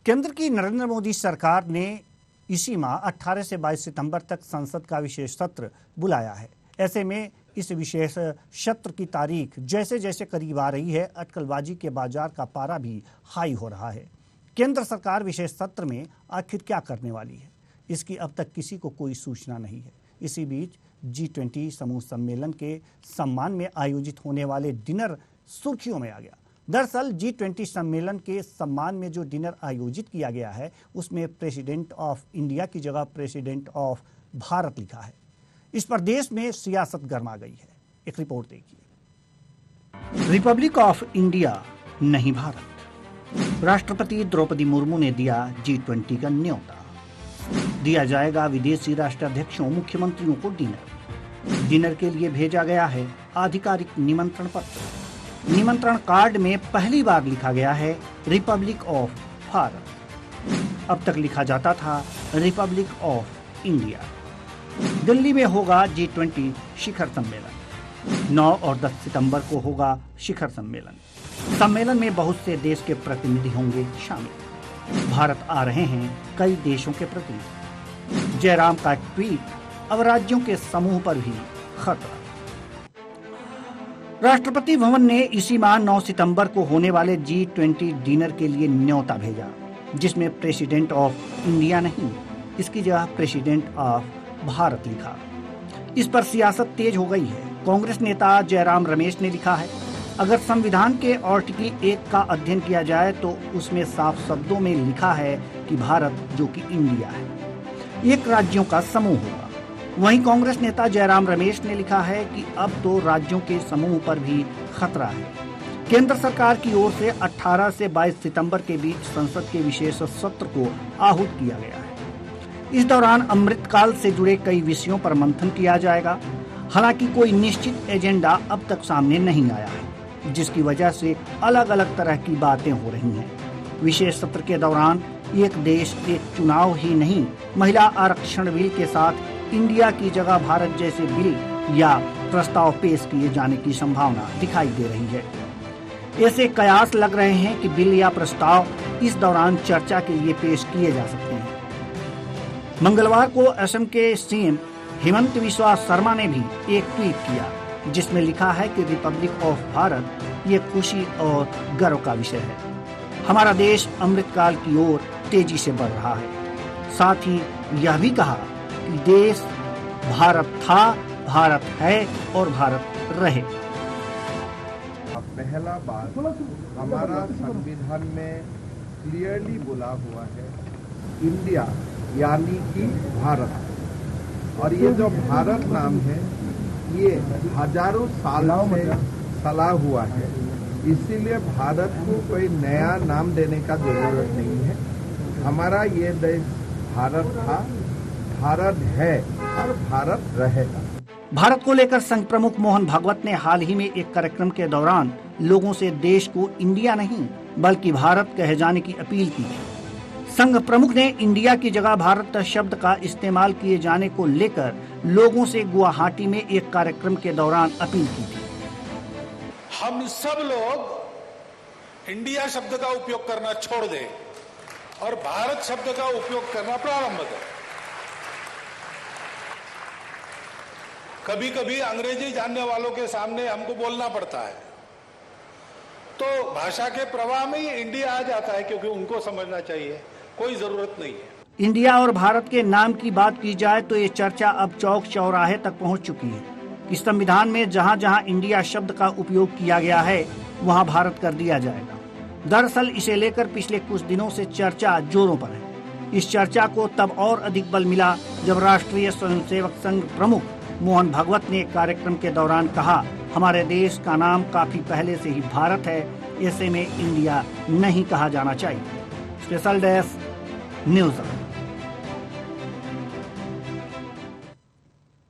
केंद्र की नरेंद्र मोदी सरकार ने इसी माह 18 से 22 सितंबर तक संसद का विशेष सत्र बुलाया है। ऐसे में इस विशेष सत्र की तारीख जैसे जैसे करीब आ रही है, अटकलबाजी के बाजार का पारा भी हाई हो रहा है। केंद्र सरकार विशेष सत्र में आखिर क्या करने वाली है, इसकी अब तक किसी को कोई सूचना नहीं है। इसी बीच G20 समूह सम्मेलन के सम्मान में आयोजित होने वाले डिनर सुर्खियों में आ गया। दरअसल G20 सम्मेलन के सम्मान में जो डिनर आयोजित किया गया है, उसमें प्रेसिडेंट ऑफ इंडिया की जगह प्रेसिडेंट ऑफ भारत लिखा है। इस पर देश में सियासत गर्मा गई है। एक रिपोर्ट देखिए। रिपब्लिक ऑफ इंडिया नहीं भारत। राष्ट्रपति द्रौपदी मुर्मू ने दिया G20 का न्योता। दिया जाएगा विदेशी राष्ट्राध्यक्षों मुख्यमंत्रियों को डिनर। डिनर के लिए भेजा गया है आधिकारिक निमंत्रण पत्र। निमंत्रण कार्ड में पहली बार लिखा गया है रिपब्लिक ऑफ भारत। अब तक लिखा जाता था रिपब्लिक ऑफ इंडिया। दिल्ली में होगा G20 शिखर सम्मेलन। 9 और 10 सितंबर को होगा शिखर सम्मेलन। सम्मेलन में बहुत से देश के प्रतिनिधि होंगे शामिल। भारत आ रहे हैं कई देशों के प्रतिनिधि। जयराम का ट्वीट, अब राज्यों के समूह पर भी खतरा। राष्ट्रपति भवन ने इसी माह 9 सितंबर को होने वाले G20 डिनर के लिए न्योता भेजा, जिसमें प्रेसिडेंट ऑफ इंडिया नहीं, इसकी जगह प्रेसिडेंट ऑफ भारत लिखा। इस पर सियासत तेज हो गई है। कांग्रेस नेता जयराम रमेश ने लिखा है, अगर संविधान के आर्टिकल 1 का अध्ययन किया जाए तो उसमें साफ शब्दों में लिखा है कि भारत, जो कि इंडिया है, एक राज्यों का समूह होगा। वहीं कांग्रेस नेता जयराम रमेश ने लिखा है कि अब तो राज्यों के समूह पर भी खतरा है। केंद्र सरकार की ओर से 18 से 22 सितंबर के बीच संसद के विशेष सत्र को आहूत किया गया है। इस दौरान अमृतकाल से जुड़े कई विषयों पर मंथन किया जाएगा। हालांकि कोई निश्चित एजेंडा अब तक सामने नहीं आया है, जिसकी वजह से अलग अलग तरह की बातें हो रही हैं। विशेष सत्र के दौरान एक देश एक चुनाव ही नहीं, महिला आरक्षण बिल के साथ इंडिया की जगह भारत जैसे बिल या प्रस्ताव पेश किए जाने की संभावना दिखाई दे रही है। ऐसे कयास लग रहे हैं कि बिल या प्रस्ताव इस दौरान चर्चा के लिए पेश किए जा सकते हैं। मंगलवार को असम के सीएम हेमंत बिस्वा शर्मा ने भी एक ट्वीट किया, जिसमें लिखा है कि रिपब्लिक ऑफ भारत ये खुशी और गर्व का विषय है। हमारा देश अमृतकाल की ओर तेजी से बढ़ रहा है। साथ ही यह भी कहा कि देश भारत था, भारत है और भारत रहे। पहला बात हमारा संविधान में क्लियरली बोला हुआ है इंडिया यानी कि भारत, और ये जो भारत नाम है ये हजारों साल से चला हुआ है, इसीलिए भारत को कोई नया नाम देने का जरूरत नहीं है। हमारा ये देश भारत था, भारत है और भारत रहेगा। भारत को लेकर संघ प्रमुख मोहन भागवत ने हाल ही में एक कार्यक्रम के दौरान लोगों से देश को इंडिया नहीं बल्कि भारत कहे जाने की अपील की थी। संघ प्रमुख ने इंडिया की जगह भारत शब्द का इस्तेमाल किए जाने को लेकर लोगों से गुवाहाटी में एक कार्यक्रम के दौरान अपील की थी। हम सब लोग इंडिया शब्द का उपयोग करना छोड़ दें और भारत शब्द का उपयोग करना प्रारंभ करें। कभी कभी अंग्रेजी जानने वालों के सामने हमको बोलना पड़ता है, तो भाषा के प्रवाह में ही इंडिया आ जाता है, क्योंकि उनको समझना चाहिए, कोई जरूरत नहीं है। इंडिया और भारत के नाम की बात की जाए तो ये चर्चा अब चौक चौराहे तक पहुंच चुकी है। इस संविधान में जहां जहां इंडिया शब्द का उपयोग किया गया है, वहां भारत कर दिया जाएगा। दरअसल इसे लेकर पिछले कुछ दिनों से चर्चा जोरों पर है। इस चर्चा को तब और अधिक बल मिला जब राष्ट्रीय स्वयंसेवक संघ प्रमुख मोहन भागवत ने कार्यक्रम के दौरान कहा, हमारे देश का नाम काफी पहले से ही भारत है, ऐसे में इंडिया नहीं कहा जाना चाहिए। Special desk news.